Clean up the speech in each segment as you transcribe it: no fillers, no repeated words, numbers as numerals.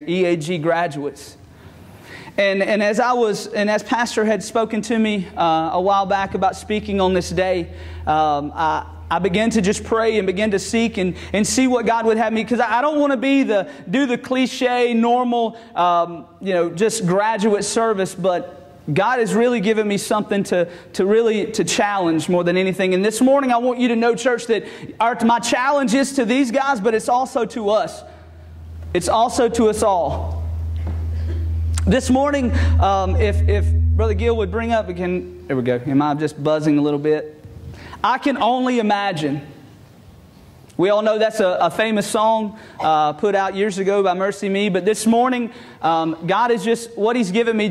EAG graduates. And as Pastor had spoken to me a while back about speaking on this day, I began to just pray and begin to seek and see what God would have me, because I don't want to do the cliche, normal, just graduate service, but God has really given me something to challenge more than anything. And this morning I want you to know, church, that my challenge is to these guys, but it's also to us. It's also to us all. This morning, if Brother Gill would bring up again, there we go. Am I just buzzing a little bit? I can only imagine. We all know that's a famous song put out years ago by Mercy Me. But this morning, God is just, what He's given me,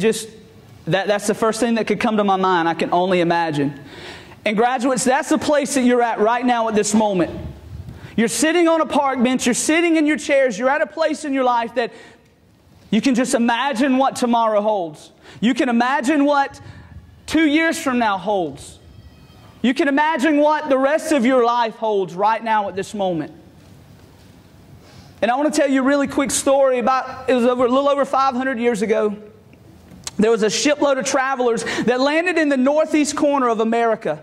that's the first thing that could come to my mind. I can only imagine. And graduates, that's the place that you're at right now at this moment. You're sitting on a park bench, you're sitting in your chairs, you're at a place in your life that you can just imagine what tomorrow holds. You can imagine what 2 years from now holds. You can imagine what the rest of your life holds right now at this moment. And I want to tell you a really quick story about, it was a little over 500 years ago. There was a shipload of travelers that landed in the northeast corner of America.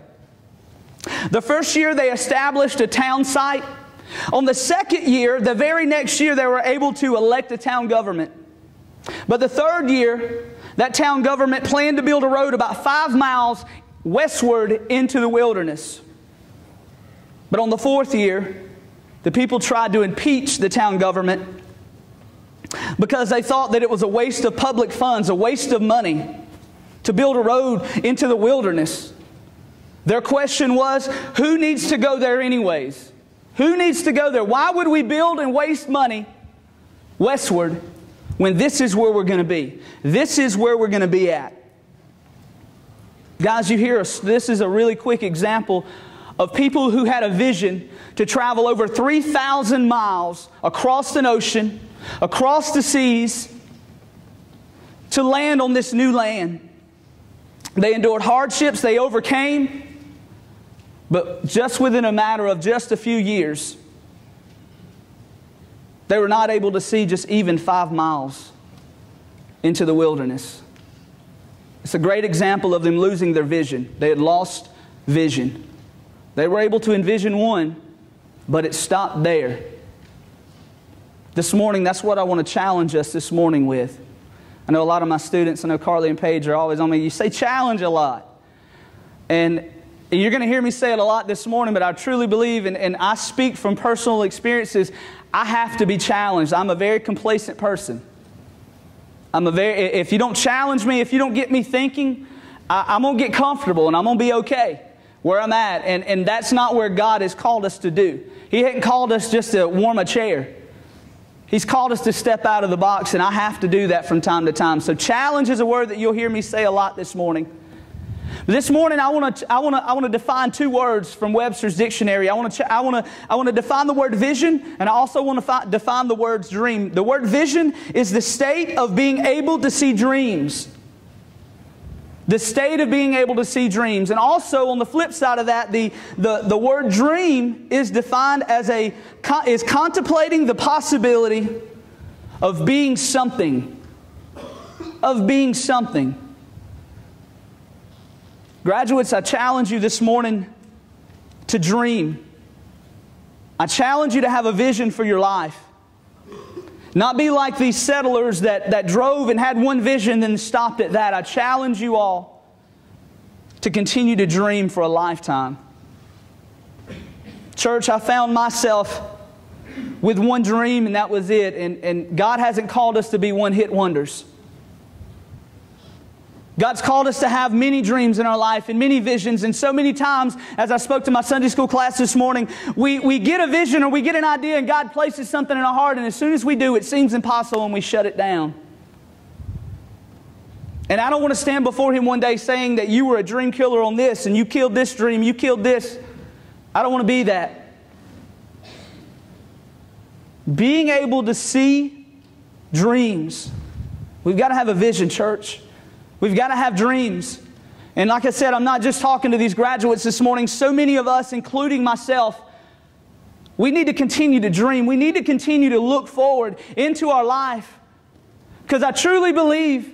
The first year they established a town site. On the second year, the very next year, they were able to elect a town government. But the third year, that town government planned to build a road about 5 miles westward into the wilderness. But on the fourth year, the people tried to impeach the town government because they thought that it was a waste of public funds, a waste of money to build a road into the wilderness. Their question was, who needs to go there anyways? Who needs to go there? Why would we build and waste money westward when this is where we're going to be? This is where we're going to be at. Guys, you hear us. This is a really quick example of people who had a vision to travel over 3,000 miles across an ocean, across the seas, to land on this new land. They endured hardships, they overcame. But just within a matter of just a few years, they were not able to see just even 5 miles into the wilderness. It's a great example of them losing their vision. They had lost vision. They were able to envision one, but it stopped there. This morning, that's what I want to challenge us this morning with. I know a lot of my students, I know Carly and Paige are always on me. You say challenge a lot. And you're going to hear me say it a lot this morning, but I truly believe, and I speak from personal experiences, I have to be challenged. I'm a very complacent person. If you don't challenge me, if you don't get me thinking, I'm going to get comfortable and I'm going to be okay where I'm at. And that's not where God has called us to do. He hadn't called us just to warm a chair. He's called us to step out of the box, and I have to do that from time to time. So challenge is a word that you'll hear me say a lot this morning. This morning, I want to define 2 words from Webster's dictionary. I want to define the word vision, and I also want to define the word dream. The word vision is the state of being able to see dreams. The state of being able to see dreams. And also, on the flip side of that, the word dream is defined as is contemplating the possibility of being something. Of being something. Graduates, I challenge you this morning to dream. I challenge you to have a vision for your life. Not be like these settlers that drove and had one vision then stopped at that. I challenge you all to continue to dream for a lifetime. Church, I found myself with one dream and that was it. And God hasn't called us to be one-hit wonders. God's called us to have many dreams in our life and many visions. And so many times, as I spoke to my Sunday school class this morning, we get a vision or we get an idea and God places something in our heart. And as soon as we do, it seems impossible and we shut it down. And I don't want to stand before Him one day saying that you were a dream killer on this and you killed this dream, you killed this. I don't want to be that. Being able to see dreams. We've got to have a vision, church. We've got to have dreams. And like I said, I'm not just talking to these graduates this morning. So many of us, including myself, we need to continue to dream. We need to continue to look forward into our life Because I truly believe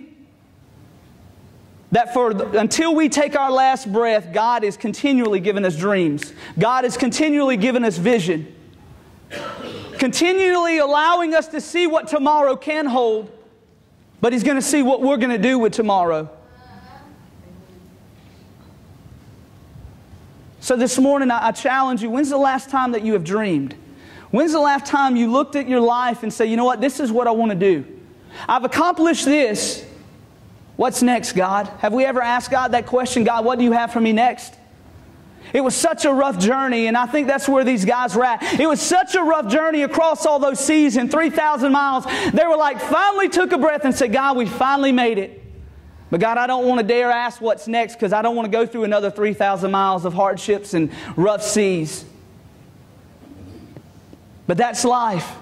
that until we take our last breath, God is continually giving us dreams. God is continually giving us vision. Continually allowing us to see what tomorrow can hold, but He's going to see what we're going to do with tomorrow. So this morning I challenge you, when's the last time that you have dreamed? When's the last time you looked at your life and said, you know what, this is what I want to do. I've accomplished this. What's next, God? Have we ever asked God that question, God, what do you have for me next? It was such a rough journey, and I think that's where these guys were at. It was such a rough journey across all those seas and 3,000 miles. They were like, finally took a breath and said, God, we finally made it. But God, I don't want to dare ask what's next because I don't want to go through another 3,000 miles of hardships and rough seas. But that's life.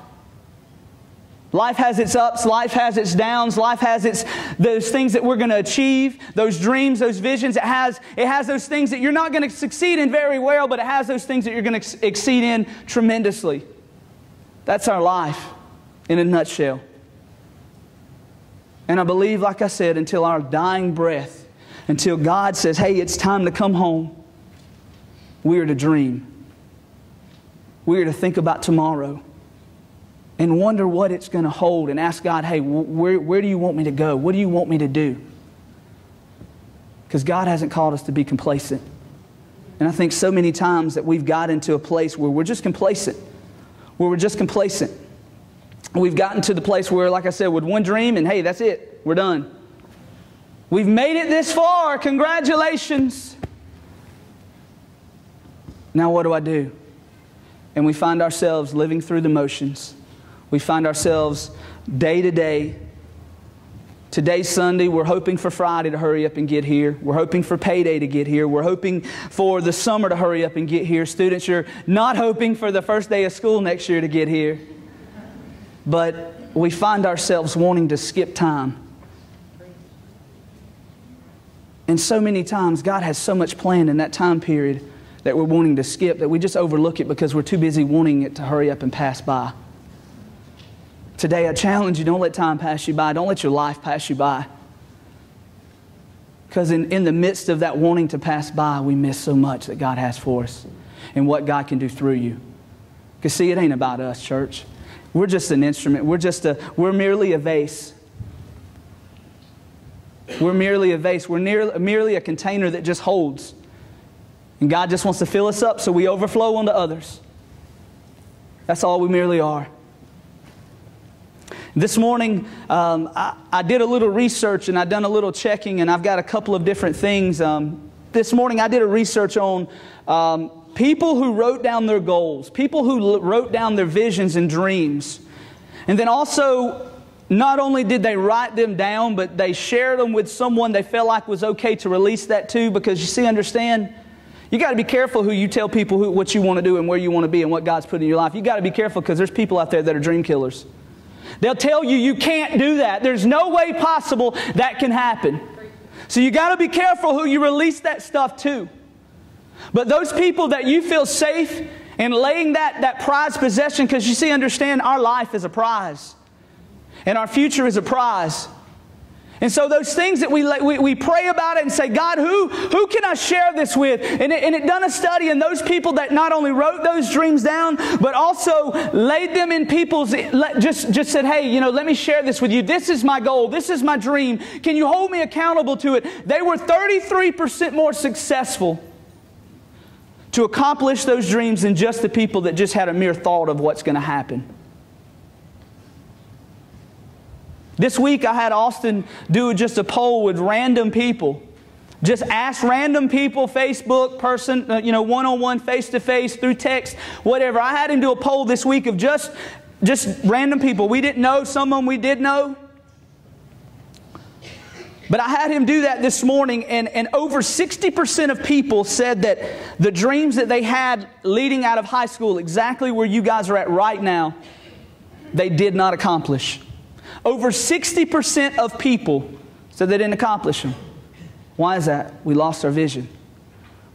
Life has its ups, life has its downs, life has those things that we're going to achieve, those dreams, those visions. It has those things that you're not going to succeed in very well, but it has those things that you're going to exceed in tremendously. That's our life in a nutshell. And I believe, like I said, until our dying breath, until God says, hey, it's time to come home, we are to dream. We are to think about tomorrow and wonder what it's going to hold and ask God, hey, where do you want me to go? What do you want me to do? Because God hasn't called us to be complacent. And I think so many times that we've got into a place where we're just complacent. We've gotten to the place where, like I said, with one dream and hey, that's it. We're done. We've made it this far. Congratulations. Now what do I do? And we find ourselves living through the motions. We find ourselves day to day. Today's Sunday. We're hoping for Friday to hurry up and get here. We're hoping for payday to get here. We're hoping for the summer to hurry up and get here. Students, you're not hoping for the first day of school next year to get here. But we find ourselves wanting to skip time. And so many times God has so much planned in that time period that we're wanting to skip that we just overlook it because we're too busy wanting it to hurry up and pass by. Today I challenge you, don't let time pass you by. Don't let your life pass you by. Because in the midst of that wanting to pass by, we miss so much that God has for us and what God can do through you. Because see, it ain't about us, church. We're just an instrument. We're merely a vase. We're merely a vase. We're merely a container that just holds. And God just wants to fill us up so we overflow onto others. That's all we merely are. This morning, I did a little research and I've done a little checking, and I've got a couple of different things. This morning, I did a research on people who wrote down their goals, people who wrote down their visions and dreams. And then also, not only did they write them down, but they shared them with someone they felt like was okay to release that to. Because you see, understand, you got to be careful who you tell people what you want to do and where you want to be and what God's put in your life. You got to be careful because there's people out there that are dream killers. They'll tell you you can't do that. There's no way possible that can happen. So you got to be careful who you release that stuff to. But those people that you feel safe in laying that prized possession, because you see, understand, our life is a prize. And our future is a prize. And so those things that we pray about it and say, God, who can I share this with? And it done a study, and those people that not only wrote those dreams down, but also laid them in people's, just said, hey, let me share this with you. This is my goal. This is my dream. Can you hold me accountable to it? They were 33% more successful to accomplish those dreams than just the people that just had a mere thought of what's going to happen. This week I had Austin do just a poll with random people. Just ask random people, Facebook, person, one-on-one, face-to-face, through text, whatever. I had him do a poll this week of just random people. We didn't know, some of them we did know. But I had him do that this morning, and over 60% of people said that the dreams that they had leading out of high school, exactly where you guys are at right now, they did not accomplish. Over 60% of people said they didn't accomplish them. Why is that? We lost our vision.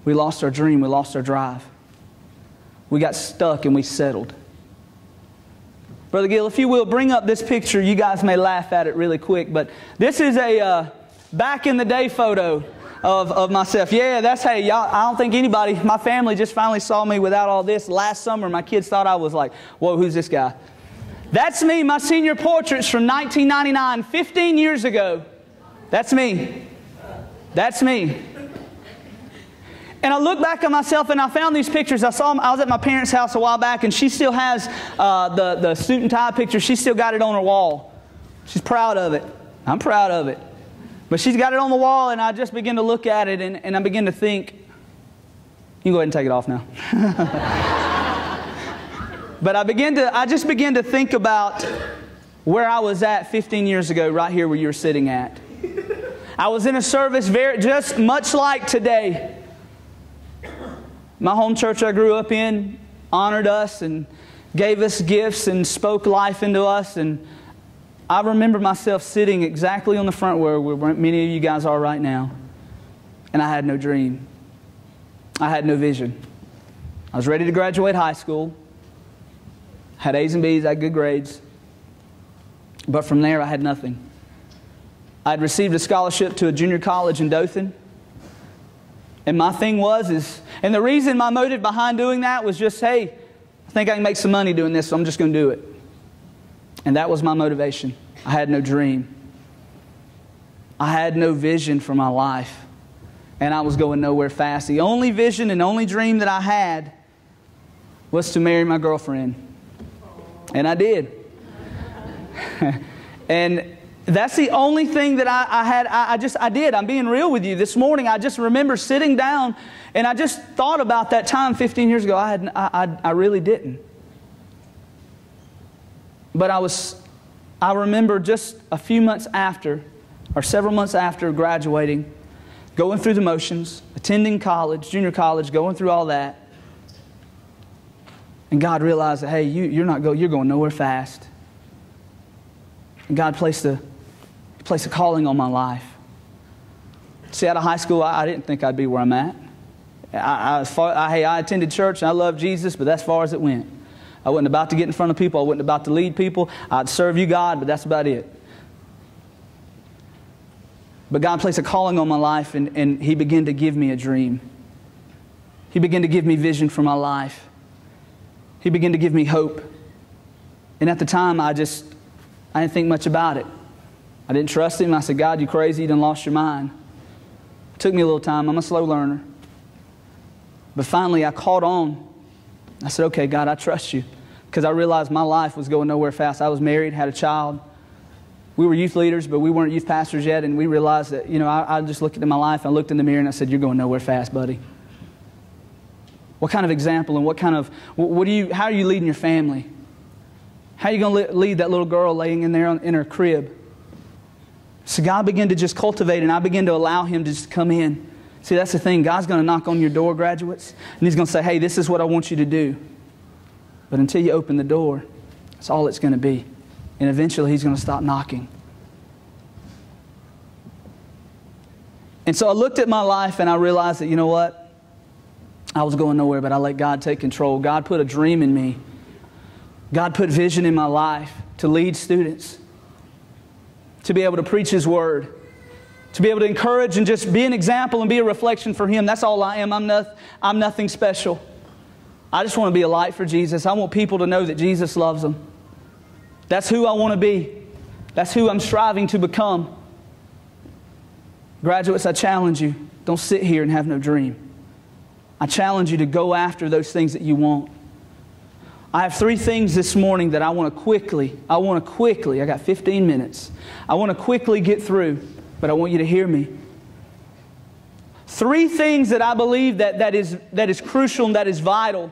We lost our dream. We lost our drive. We got stuck and we settled. Brother Gill, if you will, bring up this picture. You guys may laugh at it really quick, but this is a back in the day photo of myself. Yeah, that's, hey, y'all, I don't think anybody, my family just finally saw me without all this. Last summer, my kids thought I was like, whoa, who's this guy? That's me, my senior portraits from 1999, 15 years ago. That's me. That's me. And I look back at myself and I found these pictures. I was at my parents' house a while back, and she still has the suit and tie picture. She's still got it on her wall. She's proud of it. I'm proud of it. But she's got it on the wall, and I just begin to look at it, and I begin to think, you can go ahead and take it off now. But I just began to think about where I was at 15 years ago, right here where you're sitting at. I was in a service just much like today. My home church I grew up in honored us and gave us gifts and spoke life into us. And I remember myself sitting exactly on the front row where many of you guys are right now. And I had no dream. I had no vision. I was ready to graduate high school. Had A's and B's, I had good grades. But from there I had nothing. I had received a scholarship to a junior college in Dothan. And my thing and the reason, my motive behind doing that was just, hey, I think I can make some money doing this, so I'm just going to do it. And that was my motivation. I had no dream. I had no vision for my life. And I was going nowhere fast. The only vision and only dream that I had was to marry my girlfriend. And I did. And that's the only thing that I had. I did. I'm being real with you. This morning, I just remember sitting down and I just thought about that time 15 years ago. I really didn't. But I remember just a few months after, or several months after graduating, going through the motions, attending college, junior college, going through all that. And God realized that, hey, you're going nowhere fast. And God placed a calling on my life. See, out of high school, I didn't think I'd be where I'm at. I attended church and I loved Jesus, but that's as far as it went. I wasn't about to get in front of people. I wasn't about to lead people. I'd serve you, God, but that's about it. But God placed a calling on my life, and He began to give me a dream. He began to give me vision for my life. He began to give me hope. And at the time, I didn't think much about it. I didn't trust Him. I said, God, you crazy? You done lost your mind. It took me a little time. I'm a slow learner. But finally, I caught on. I said, okay, God, I trust you. Because I realized my life was going nowhere fast. I was married, had a child. We were youth leaders, but we weren't youth pastors yet. And we realized that, I just looked at my life. I looked in the mirror and I said, you're going nowhere fast, buddy. What kind of example and how are you leading your family? How are you going to lead that little girl laying in there in her crib? So God began to just cultivate, and I began to allow Him to just come in. See, that's the thing. God's going to knock on your door, graduates, and He's going to say, hey, this is what I want you to do. But until you open the door, that's all it's going to be. And eventually He's going to stop knocking. And so I looked at my life and I realized that, you know what? I was going nowhere, but I let God take control. God put a dream in me. God put vision in my life to lead students, to be able to preach His Word, to be able to encourage and just be an example and be a reflection for Him. That's all I am. I'm nothing special. I just want to be a light for Jesus. I want people to know that Jesus loves them. That's who I want to be. That's who I'm striving to become. Graduates, I challenge you. Don't sit here and have no dream. I challenge you to go after those things that you want. I have 3 things this morning that I want to quickly, I got 15 minutes. I want to quickly get through, but I want you to hear me. 3 things that I believe that is crucial and that is vital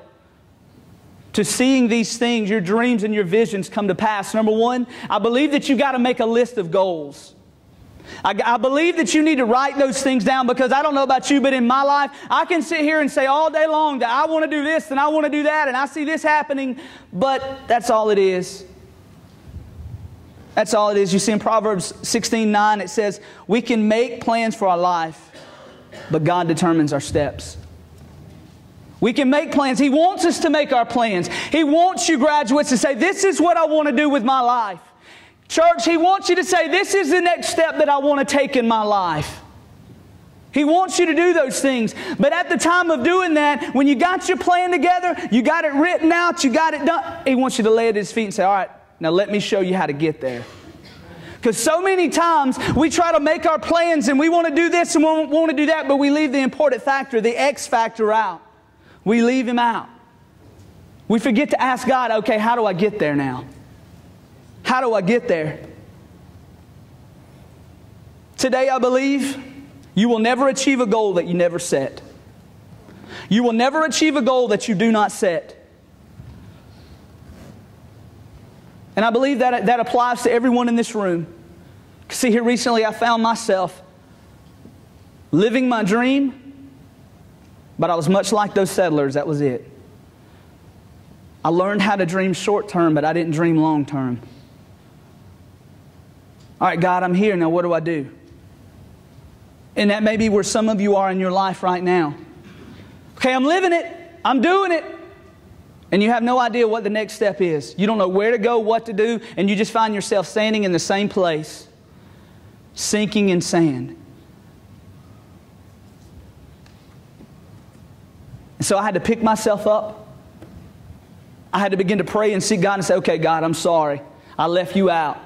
to seeing these things, your dreams and your visions come to pass. Number 1, I believe that you've got to make a list of goals. I believe that you need to write those things down, because I don't know about you, but in my life, I can sit here and say all day long that I want to do this and I want to do that and I see this happening, but that's all it is. That's all it is. You see in Proverbs 16:9, it says, we can make plans for our life, but God determines our steps. We can make plans. He wants us to make our plans. He wants you graduates to say, this is what I want to do with my life. Church, He wants you to say, this is the next step that I want to take in my life. He wants you to do those things. But at the time of doing that, when you got your plan together, you got it written out, you got it done, He wants you to lay it at His feet and say, all right, now let me show you how to get there. Because so many times we try to make our plans and we want to do this and we want to do that, but we leave the important factor, the X factor out. We leave Him out. We forget to ask God, okay, how do I get there now? How do I get there? Today, I believe you will never achieve a goal that you never set. You will never achieve a goal that you do not set. And I believe that applies to everyone in this room. See, here recently I found myself living my dream, but I was much like those settlers. That was it. I learned how to dream short term, but I didn't dream long term. All right, God, I'm here. Now what do I do? And that may be where some of you are in your life right now. Okay, I'm living it. I'm doing it. And you have no idea what the next step is. You don't know where to go, what to do, and you just find yourself standing in the same place, sinking in sand. And so I had to pick myself up. I had to begin to pray and seek God and say, okay, God, I'm sorry. I left you out.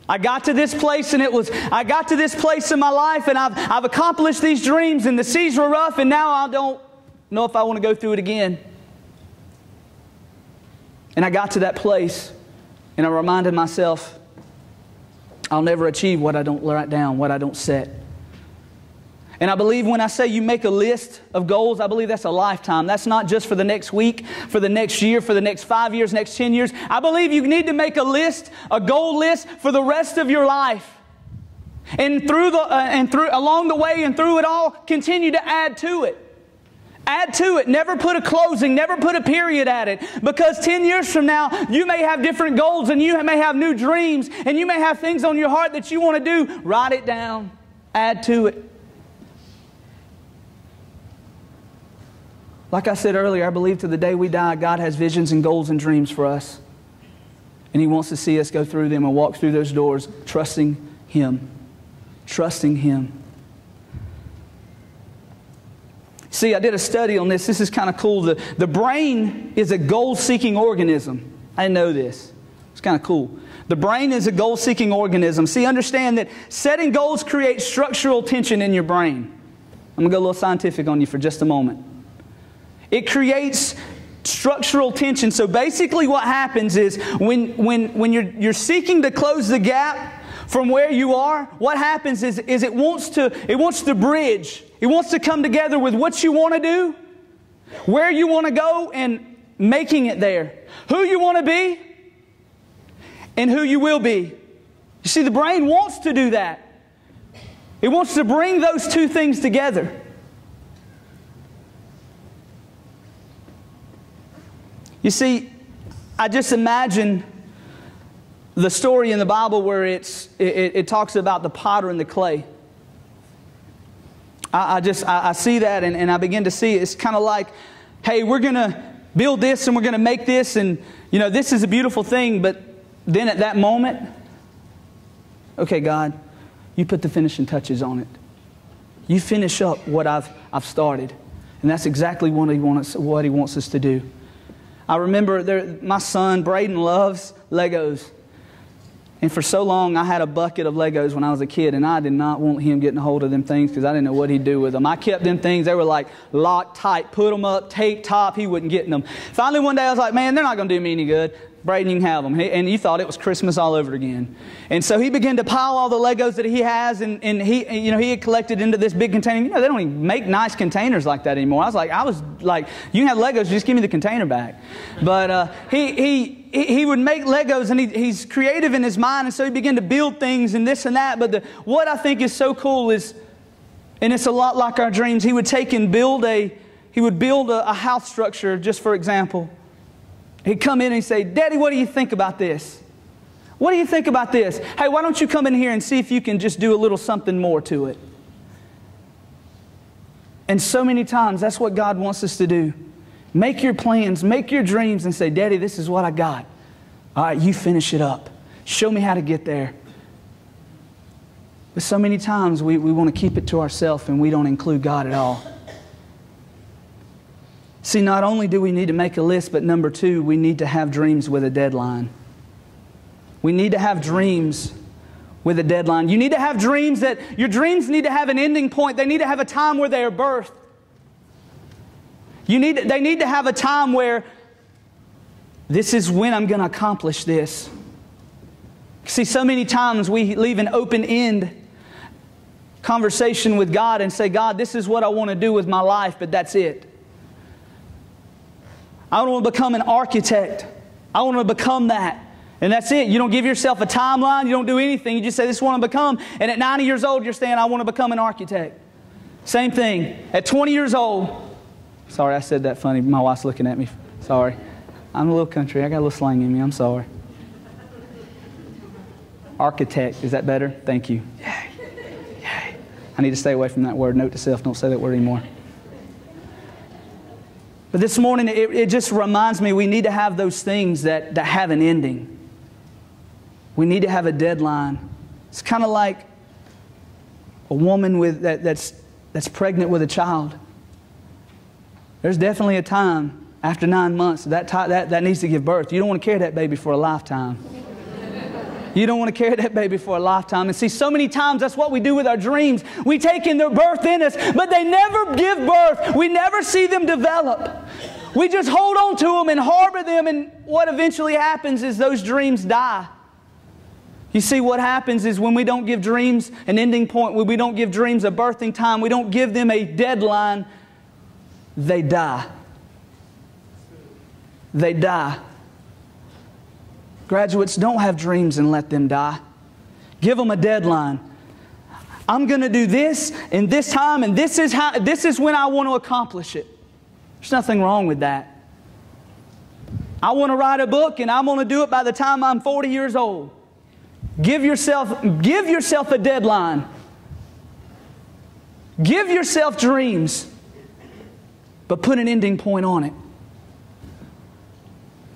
I got to this place and I got to this place in my life and I've accomplished these dreams and the seas were rough and now I don't know if I want to go through it again. And I got to that place and I reminded myself, I'll never achieve what I don't write down, what I don't set. And I believe when I say you make a list of goals, I believe that's a lifetime. That's not just for the next week, for the next year, for the next 5 years, next 10 years. I believe you need to make a list, a goal list for the rest of your life. And along the way and through it all, continue to add to it. Add to it. Never put a closing. Never put a period at it. Because 10 years from now, you may have different goals and you may have new dreams and you may have things on your heart that you want to do. Write it down. Add to it. Like I said earlier, I believe to the day we die, God has visions and goals and dreams for us. And He wants to see us go through them and walk through those doors, trusting Him. Trusting Him. See, I did a study on this. This is kind of cool. The brain is a goal-seeking organism. I didn't know this. It's kind of cool. The brain is a goal-seeking organism. See, understand that setting goals creates structural tension in your brain. I'm going to go a little scientific on you for just a moment. It creates structural tension. So basically what happens is when you're seeking to close the gap from where you are, what happens is it wants to bridge. It wants to come together with what you want to do, where you want to go, and making it there. Who you want to be and who you will be. You see, the brain wants to do that. It wants to bring those two things together. You see, I just imagine the story in the Bible where it talks about the potter and the clay. I see that and I begin to see it's kind of like, hey, we're going to build this and we're going to make this and, you know, this is a beautiful thing. But then at that moment, okay, God, you put the finishing touches on it. You finish up what I've started. And that's exactly what He wants us to do. I remember my son, Braden, loves Legos. And for so long, I had a bucket of Legos when I was a kid, and I did not want him getting a hold of them things because I didn't know what he'd do with them. I kept them things. They were like locked tight, put them up, tape top. He wasn't getting them. Finally, one day, I was like, man, they're not going to do me any good. Braden, you can have them. And you thought it was Christmas all over again. And so he began to pile all the Legos that he has, and he had collected into this big container. You know, they don't even make nice containers like that anymore. I was like, you can have Legos, just give me the container back. But he would make Legos, and he's creative in his mind, and so he began to build things and this and that. But what I think is so cool is, and it's a lot like our dreams, he would take and build a house structure, just for example. He'd come in and he'd say, Daddy, what do you think about this? What do you think about this? Hey, why don't you come in here and see if you can just do a little something more to it? And so many times, that's what God wants us to do. Make your plans, make your dreams, and say, Daddy, this is what I got. All right, you finish it up. Show me how to get there. But so many times, we want to keep it to ourselves and we don't include God at all. See, not only do we need to make a list, but number two, we need to have dreams with a deadline. We need to have dreams with a deadline. You need to have dreams that, your dreams need to have an ending point. They need to have a time where they are birthed. They need to have a time where this is when I'm going to accomplish this. See, so many times we leave an open-end conversation with God and say, God, this is what I want to do with my life, but that's it. I want to become an architect. I want to become that. And that's it. You don't give yourself a timeline. You don't do anything. You just say, this is what I want to become. And at 90 years old, you're saying, I want to become an architect. Same thing. At 20 years old, sorry, I said that funny. My wife's looking at me. Sorry. I'm a little country. I got a little slang in me. I'm sorry. Architect. Is that better? Thank you. Yay. Yay. I need to stay away from that word. Note to self, don't say that word anymore. But this morning, it just reminds me we need to have those things that have an ending. We need to have a deadline. It's kind of like a woman that's pregnant with a child. There's definitely a time after 9 months that needs to give birth. You don't want to carry that baby for a lifetime. You don't want to carry that baby for a lifetime. And see, so many times that's what we do with our dreams. We take in their birth in us, but they never give birth. We never see them develop. We just hold on to them and harbor them, and what eventually happens is those dreams die. You see, what happens is when we don't give dreams an ending point, when we don't give dreams a birthing time, we don't give them a deadline, they die. They die. Graduates, don't have dreams and let them die. Give them a deadline. I'm going to do this in this time, and this is when I want to accomplish it. There's nothing wrong with that. I want to write a book, and I'm going to do it by the time I'm 40 years old. Give yourself a deadline. Give yourself dreams, but put an ending point on it.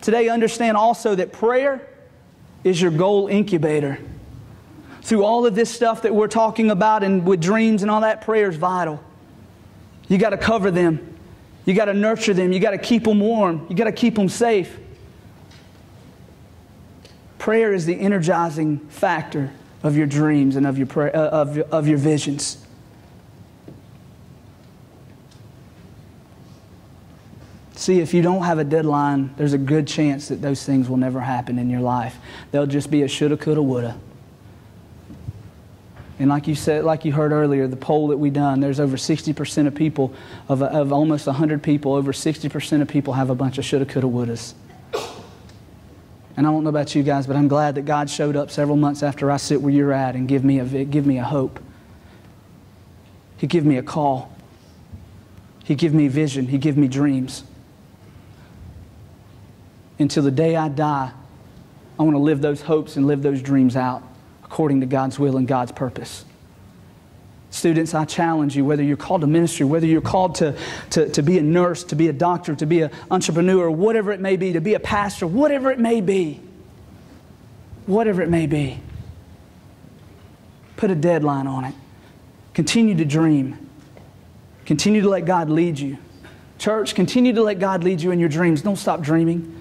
Today, understand also that prayer is your goal incubator. Through all of this stuff that we're talking about and with dreams and all that, prayer is vital. You got to cover them. You got to nurture them. You got to keep them warm. You got to keep them safe. Prayer is the energizing factor of your dreams and of your visions. See, if you don't have a deadline, there's a good chance that those things will never happen in your life. They'll just be a shoulda, coulda, woulda. And like you said, like you heard earlier, the poll that we done, there's over 60% of people, of almost 100 people, over 60% of people have a bunch of shoulda, coulda, wouldas. And I don't know about you guys, but I'm glad that God showed up several months after I sit where you're at and give me a hope. He give me a call. He give me vision. He give me dreams. Until the day I die, I want to live those hopes and live those dreams out according to God's will and God's purpose. Students, I challenge you, whether you're called to ministry, whether you're called to be a nurse, to be a doctor, to be an entrepreneur, whatever it may be, to be a pastor, whatever it may be, put a deadline on it. Continue to dream. Continue to let God lead you. Church, continue to let God lead you in your dreams. Don't stop dreaming.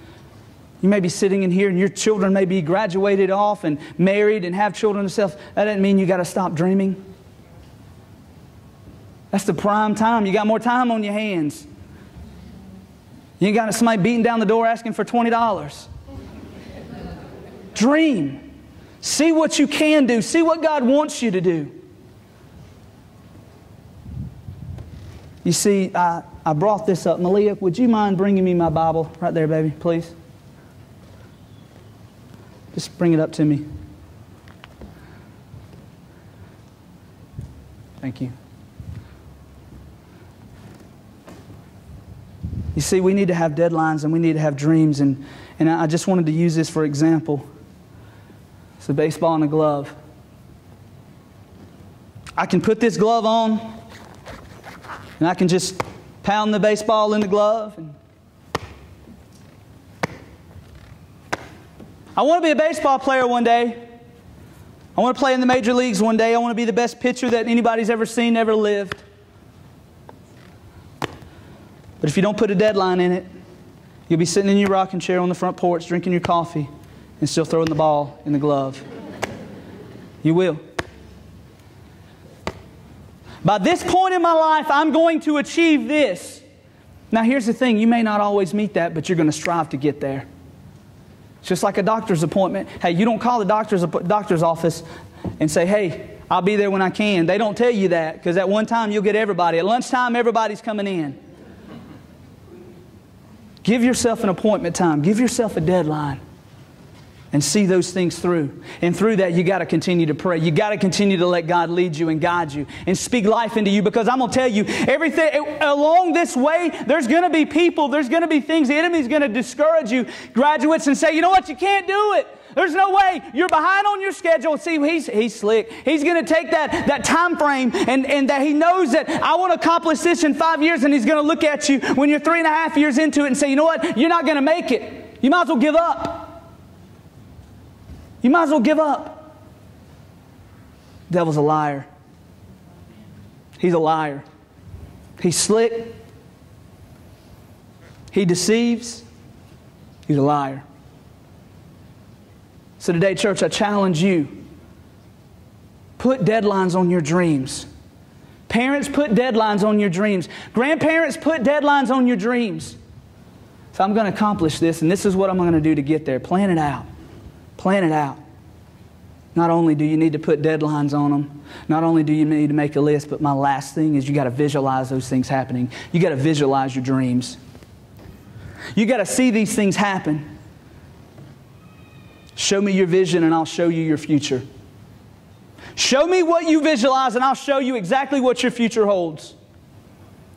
You may be sitting in here and your children may be graduated off and married and have children themselves. That doesn't mean you got to stop dreaming. That's the prime time. You got more time on your hands. You ain't got somebody beating down the door asking for $20. Dream. See what you can do. See what God wants you to do. You see, I brought this up. Malia, would you mind bringing me my Bible right there, baby, please? Just bring it up to me. Thank you. You see, we need to have deadlines and we need to have dreams. And I just wanted to use this for example. It's a baseball and a glove. I can put this glove on And I can just pound the baseball in the glove. And I want to be a baseball player one day. I want to play in the major leagues one day. I want to be the best pitcher that anybody's ever seen, ever lived. But if you don't put a deadline in it, you'll be sitting in your rocking chair on the front porch drinking your coffee and still throwing the ball in the glove. You will. By this point in my life, I'm going to achieve this. Now here's the thing. You may not always meet that, but you're going to strive to get there. It's just like a doctor's appointment. Hey, you don't call the doctor's office and say, hey, I'll be there when I can. They don't tell you that, because at one time you'll get everybody. At lunchtime, everybody's coming in. Give yourself an appointment time. Give yourself a deadline. And see those things through. And through that, you got to continue to pray. You got to continue to let God lead you and guide you and speak life into you. Because I'm going to tell you, everything along this way, there's going to be people, there's going to be things. The enemy's going to discourage you, graduates, and say, you know what, you can't do it. There's no way. You're behind on your schedule. See, he's slick. He's going to take that time frame and that he knows that I want to accomplish this in 5 years, and he's going to look at you when you're 3.5 years into it and say, you know what, you're not going to make it. You might as well give up. You might as well give up. The devil's a liar. He's a liar. He's slick. He deceives. He's a liar. So today, church, I challenge you. Put deadlines on your dreams. Parents, put deadlines on your dreams. Grandparents, put deadlines on your dreams. So I'm going to accomplish this, and this is what I'm going to do to get there. Plan it out. Plan it out. Not only do you need to put deadlines on them, not only do you need to make a list, but my last thing is you got to visualize those things happening. You got to visualize your dreams. You got to see these things happen. Show me your vision and I'll show you your future. Show me what you visualize and I'll show you exactly what your future holds.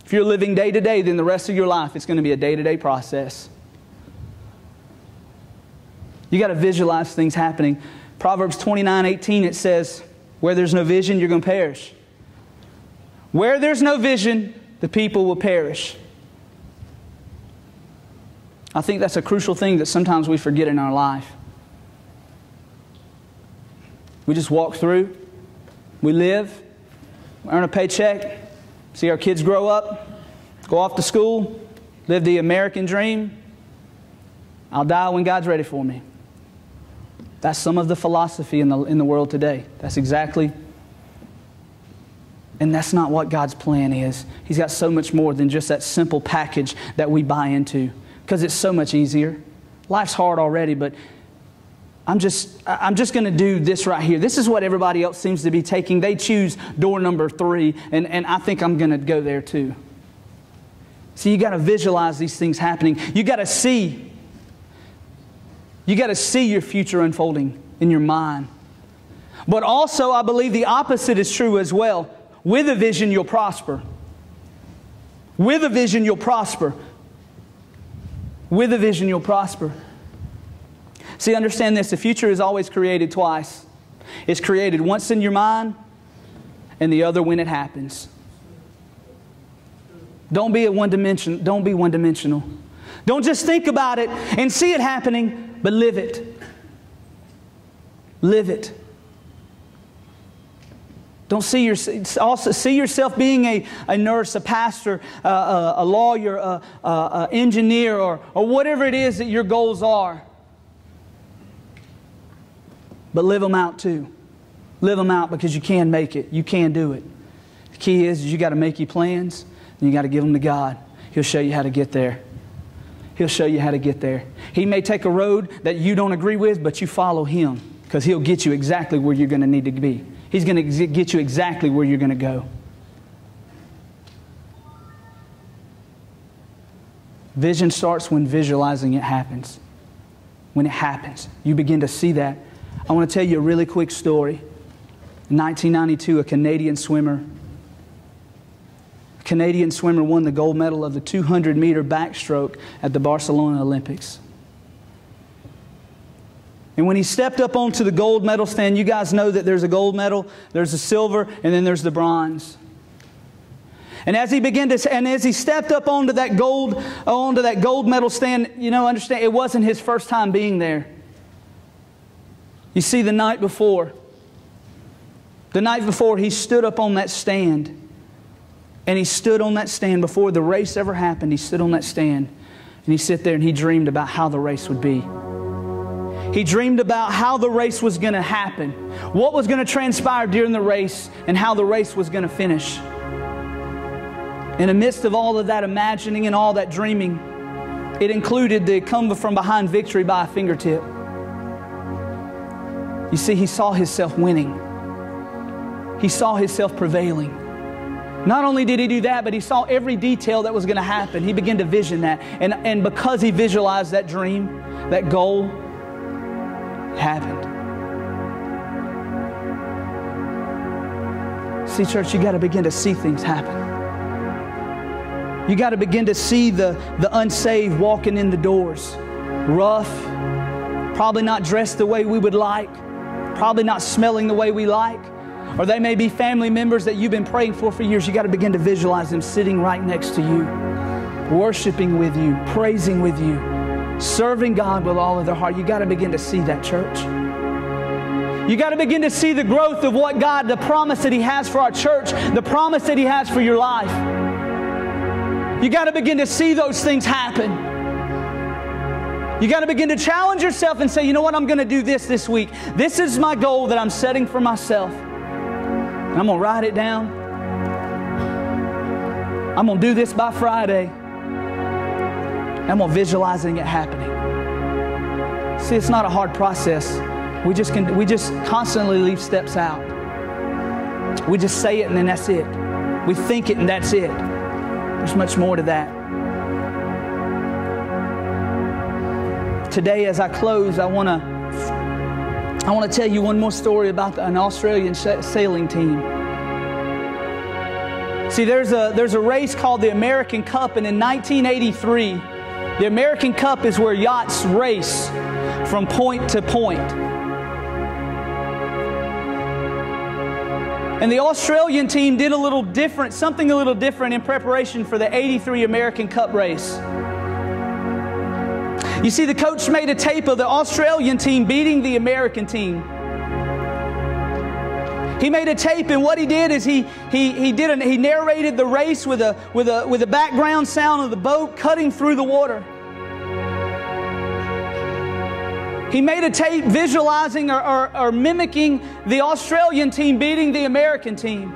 If you're living day to day, then the rest of your life, it's going to be a day-to-day process. You got to visualize things happening. Proverbs 29:18, it says, where there's no vision, you're going to perish. Where there's no vision, the people will perish. I think that's a crucial thing that sometimes we forget in our life. We just walk through, we live, earn a paycheck, see our kids grow up, go off to school, live the American dream. I'll die when God's ready for me. That's some of the philosophy in the world today. That's exactly, and that's not what God's plan is. He's got so much more than just that simple package that we buy into, because it's so much easier. Life's hard already, but I'm just going to do this right here. This is what everybody else seems to be taking. They choose door number 3, and I think I'm going to go there too. See, you got to visualize these things happening. You got to see. You got to see your future unfolding in your mind. But also, I believe the opposite is true as well. With a vision, you'll prosper. With a vision, you'll prosper. With a vision, you'll prosper. See, understand this. The future is always created twice. It's created once in your mind and the other when it happens. Don't be one-dimensional. Don't just think about it and see it happening. But live it. Live it. Don't see yourself being a nurse, a pastor, a lawyer, an engineer, or whatever it is that your goals are. But live them out too. Live them out, because you can make it. You can do it. The key is you got to make your plans and you got to give them to God. He'll show you how to get there. He'll show you how to get there. He may take a road that you don't agree with, but you follow Him, because He'll get you exactly where you're going to need to be. He's going to get you exactly where you're going to go. Vision starts when visualizing it happens. When it happens, you begin to see that. I want to tell you a really quick story. In 1992, a Canadian swimmer won the gold medal of the 200-meter backstroke at the Barcelona Olympics. And when he stepped up onto the gold medal stand, you guys know that there's a gold medal, there's a silver, and then there's the bronze. And as he stepped up onto that gold medal stand, understand, it wasn't his first time being there. You see, the night before he stood up on that stand. And he stood on that stand before the race ever happened. He stood on that stand and he sat there and he dreamed about how the race would be. He dreamed about how the race was going to happen, what was going to transpire during the race, and how the race was going to finish. In the midst of all of that imagining and all that dreaming, it included the come from behind victory by a fingertip. You see, he saw himself winning. He saw himself prevailing. Not only did he do that, but he saw every detail that was going to happen. He began to vision that. And because he visualized that dream, that goal, it happened. See, church, you got to begin to see things happen. You got to begin to see the unsaved walking in the doors. Rough, probably not dressed the way we would like, probably not smelling the way we like. Or they may be family members that you've been praying for years. You got to begin to visualize them sitting right next to you, worshiping with you, praising with you, serving God with all of their heart. You got to begin to see that, church. You got to begin to see the growth of what God, the promise that He has for our church, the promise that He has for your life. You got to begin to see those things happen. You got to begin to challenge yourself and say, you know what, I'm going to do this week. This is my goal that I'm setting for myself. I'm going to write it down. I'm going to do this by Friday. I'm going to visualizing it happening. See, it's not a hard process. We just constantly leave steps out. We just say it and then that's it. We think it and that's it. There's much more to that. Today, as I close, I want to tell you one more story about an Australian sailing team. See, there's a race called the American Cup, and in 1983, the American Cup is where yachts race from point to point. And the Australian team did something a little different in preparation for the 83 American Cup race. You see, the coach made a tape of the Australian team beating the American team. He made a tape, and what he did is he narrated the race with a background sound of the boat cutting through the water. He made a tape visualizing or mimicking the Australian team beating the American team.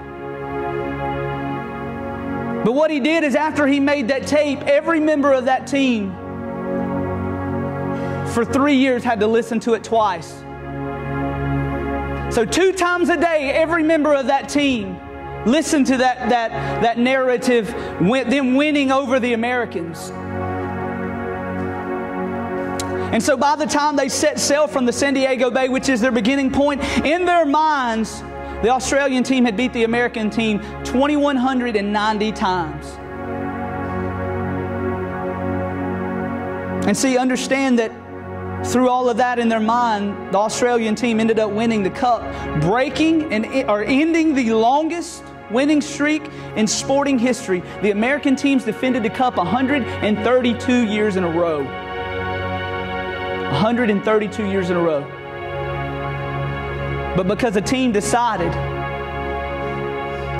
But what he did is, after he made that tape, every member of that team for 3 years had to listen to it twice. So 2 times a day, every member of that team listened to that narrative, them winning over the Americans. And so by the time they set sail from the San Diego Bay, which is their beginning point, in their minds, the Australian team had beat the American team 2,190 times. And see, understand that through all of that in their mind, the Australian team ended up winning the cup, breaking or ending the longest winning streak in sporting history. The American teams defended the cup 132 years in a row. 132 years in a row. But because a team decided,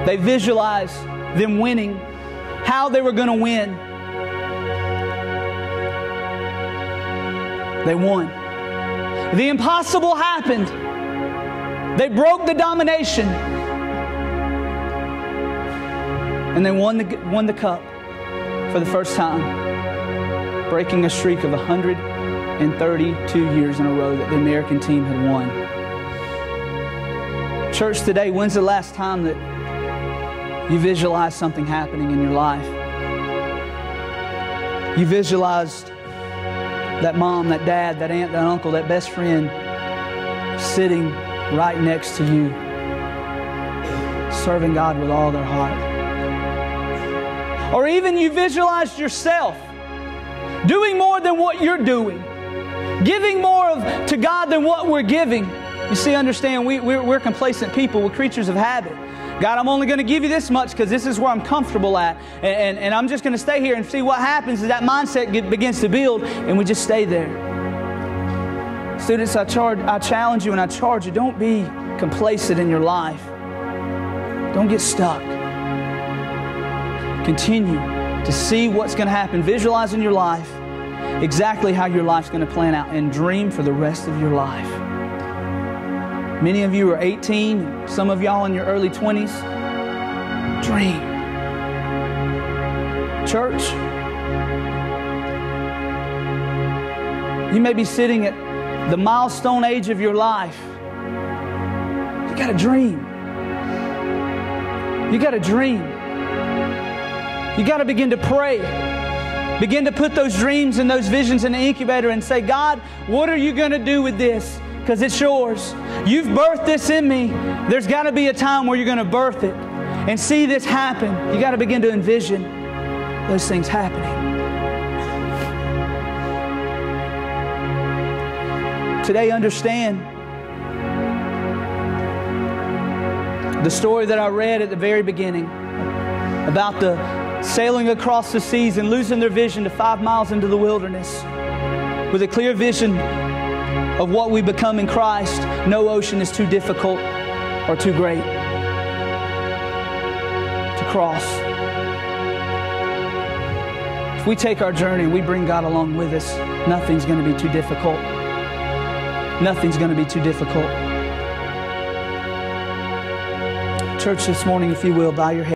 they visualized them winning, how they were going to win. They won. The impossible happened. They broke the domination. And they won the cup for the first time, breaking a streak of 132 years in a row that the American team had won. Church, today, when's the last time that you visualized something happening in your life? You visualized that mom, that dad, that aunt, that uncle, that best friend sitting right next to you, serving God with all their heart. Or even you visualized yourself doing more than what you're doing, giving more to God than what we're giving. You see, understand, we're complacent people. We're creatures of habit. God, I'm only going to give you this much because this is where I'm comfortable at. And I'm just going to stay here and see what happens as that mindset begins to build, and we just stay there. Students, I challenge you and I charge you, don't be complacent in your life. Don't get stuck. Continue to see what's going to happen. Visualize in your life exactly how your life's going to plan out, and dream for the rest of your life. Many of you are 18, some of y'all in your early 20s. Dream. Church, you may be sitting at the milestone age of your life. You got to dream. You got to dream. You got to begin to pray. Begin to put those dreams and those visions in the incubator and say, God, what are you going to do with this? Because it's yours. You've birthed this in me. There's got to be a time where you're going to birth it and see this happen. You got to begin to envision those things happening. Today, understand the story that I read at the very beginning about the sailing across the seas and losing their vision to 5 miles into the wilderness. With a clear vision of what we become in Christ, no ocean is too difficult or too great to cross. If we take our journey and we bring God along with us, nothing's going to be too difficult. Nothing's going to be too difficult. Church, this morning, if you will, bow your head.